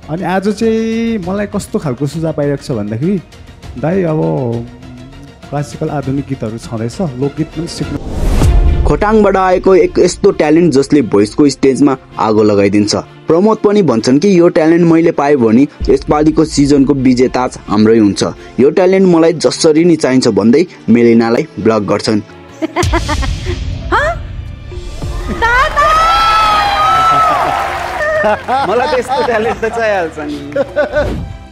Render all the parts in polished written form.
अनि आज चाहिँ मलाई कस्तो खालको सुझाव पाइरहेको छ भन्दाखेरि दाइ अब क्लासिकल आधुनिक गीतहरू छँदैछ, लोकगीत पनि सिक्नु। खोटाङबाट आएको एक यस्तो ट्यालेन्ट जसले भोइसको स्टेजमा आगो लगाइदिन्छ। प्रमोद पनि भन्छन् कि यो ट्यालेन्ट मैले पाएँ भने यसपालिको सिजनको विजेता हाम्रै हुन्छ। यो ट्यालेन्ट मलाई जसरी नि चाहिन्छ भन्दै मेलिनालाई ब्लक गर्छन्। मलाई त यस्तो ट्यालेन्ट त चाहिहाल्छ नि।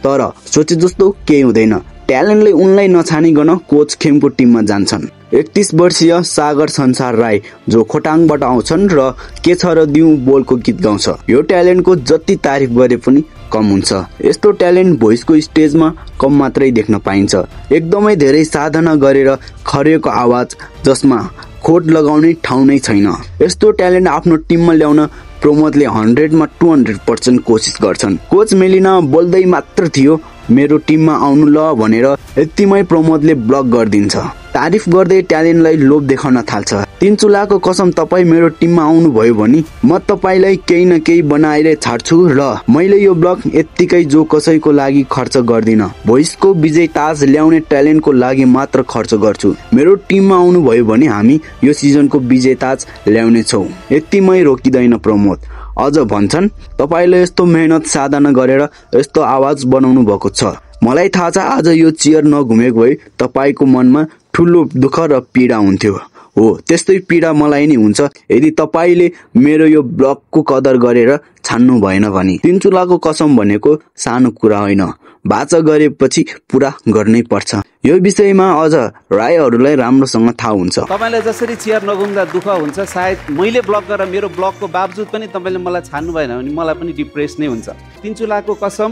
तर सोचे जस्तो केही हुँदैन। ट्यालेन्टले उनलाई नछानिकन कोच खेमको टिममा जान्छन्। 31 वर्षीय सागर संसार राई जो खोटाङबाट आउँछन् र के छ र दिउँ बोलको गीत गाउँछ। यो ट्यालेन्टको जति तारिफ गरे पनि कम हुन्छ। यस्तो ट्यालेन्ट भोइसको स्टेजमा कम मात्रै देख्न पाइन्छ। एकदमै धेरै साधना गरेर खरिएको आवाज जसमा खोट लगाउने ठाउँ नै छैन। यस्तो ट्यालेन्ट आफ्नो टिममा ल्याउन प्रमोदले 100 मा 200% कोसिस गर्छन्। कोच मेलिना बोल्दै मात्र थियो मेरो टिममा आउनु ल भनेर यतिमै प्रमोदले ब्लक गरिदिन्छ। तारिफ गर्दै ट्यालेन्टलाई लोभ देखाउन थाल्छ। 3 चुलाको कसम तपाईँ मेरो टिममा आउनु भयो भने म तपाईँलाई केही न केही बनाएर छाड्छु र मैले यो ब्लक यत्तिकै जो कसैको लागि खर्च गर्दिन। भोइसको विजय ताज ल्याउने ट्यालेन्टको लागि मात्र खर्च गर्छु। मेरो टिममा आउनु भयो भने हामी यो सिजनको विजय ताज ल्याउने छौँ। यतिमै रोकिँदैन प्रमोद। अझ भन्छन् तपाईले यस्तो मेहनत साधना गरेर यस्तो आवाज बनाउनु भएको छ। मलाई थाहा छ आज यो चेयर नघुमेको भए तपाईको मनमा ठुलो दुःख र पीडा हुन्थ्यो। हो त्यस्तै पीडा मलाई नि हुन्छ यदि तपाईले मेरो यो ब्लकको कदर गरेर छान्नु भएन भने। 3 चुलाको कसम भनेको सानो कुरा होइन। बाचा गरेपछि पुरा गर्नै पर्छ। यो विषयमा अझ राईहरूलाई राम्रोसँग थाहा हुन्छ। तपाईलाई जसरी चेयर नघुम्दा दुःख हुन्छ सायद मैले ब्लक गरेर मेरो ब्लकको बावजुद पनि तपाईले मलाई छान्नु भएन भने मलाई पनि डिप्रेस नै हुन्छ। 3 चुलाको कसम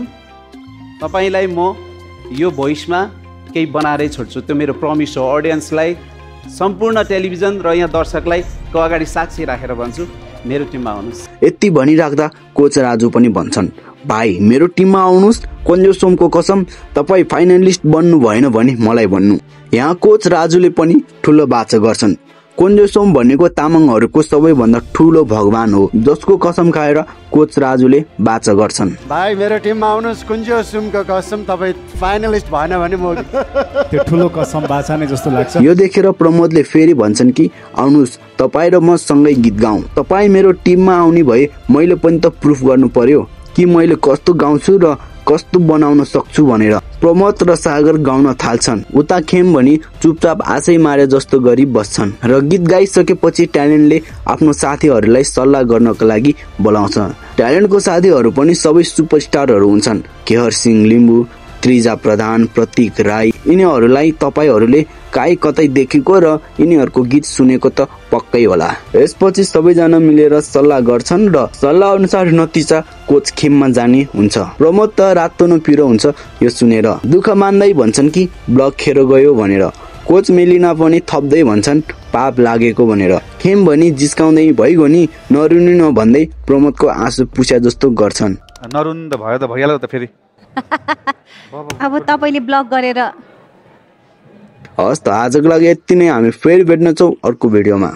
तपाईलाई म यो भोइसमा केही बनाएरै छोड्छु। त्यो मेरो प्रमिस हो। अडियन्सलाई सम्पूर्ण टेलिभिजन र यहाँ दर्शकलाई को अगाडि साक्षी राखेर भन्छु मेरो टिममा आउनुस्। यति भनिराख्दा कोच राजु पनि भन्छन् भाइ मेरो टिममा आउनुस्। कन्जोसोमको कसम तपाईँ फाइनलिस्ट बन्नु भएन भने मलाई भन्नु। यहाँ कोच राजुले पनि ठुलो बाचा गर्छन्। कन्जोसोम भनेको तामाङहरूको सबैभन्दा ठुलो भगवान हो जसको कसम खाएर कोच राजुले बाचा गर्छन्। भाइ मेरो टिममा आउनुस्। कन्जोसोमको कसम तपाईँ फाइनलिस्ट भएन भने म त्यो ठुलो कसम बाचा नै जस्तो लाग्छ। यो देखेर प्रमोदले फेरि भन्छन् कि आउनुस् तपाईँ र म सँगै गीत गाउँ। तपाईँ मेरो टिममा आउने भए मैले पनि त प्रुफ गर्नु पर्यो कि मैले कस्तो गाउँछु र कस्तो बनाउन सक्छु भनेर। प्रमोद र सागर गाउन थाल्छन्। उता खेम भनी चुपचाप आशै मारे जस्तो गरी बस्छन् र गीत गाइसकेपछि ट्यालेन्टले आफ्नो साथीहरूलाई सल्लाह गर्नका लागि बोलाउँछ। ट्यालेन्टको साथीहरू पनि सबै सुपरस्टारहरू हुन्छन्। केहर सिंह लिम्बू, त्रिजा प्रधान, प्रतीक राई। यिनीहरूलाई तपाईहरूले काहीँ कतै देखेको र यिनीहरूको गीत सुनेको त पक्कै होला। यसपछि सबैजना मिलेर सल्लाह गर्छन् र सल्लाह अनुसार नतिजा कोच खेममा जाने हुन्छ। प्रमोद त रातो न पिरो हुन्छ यो सुनेर दुःख मान्दै भन्छन् कि ब्लक खेर गयो भनेर। कोच मेलिना पनि थप्दै भन्छन् पाप लागेको भनेर। खेम भनी जिस्काउँदै भइगयो नि नरुनु न भन्दै प्रमोदको आँसु पुछ्या जस्तो गर्छन्। नरुन त भयो त भइहाल्यो त फेरि। अब तपाईले ब्लक गरेर हस् त आजको लागि यति नै। हामी फेरि भेट्नेछौँ अर्को भिडियोमा।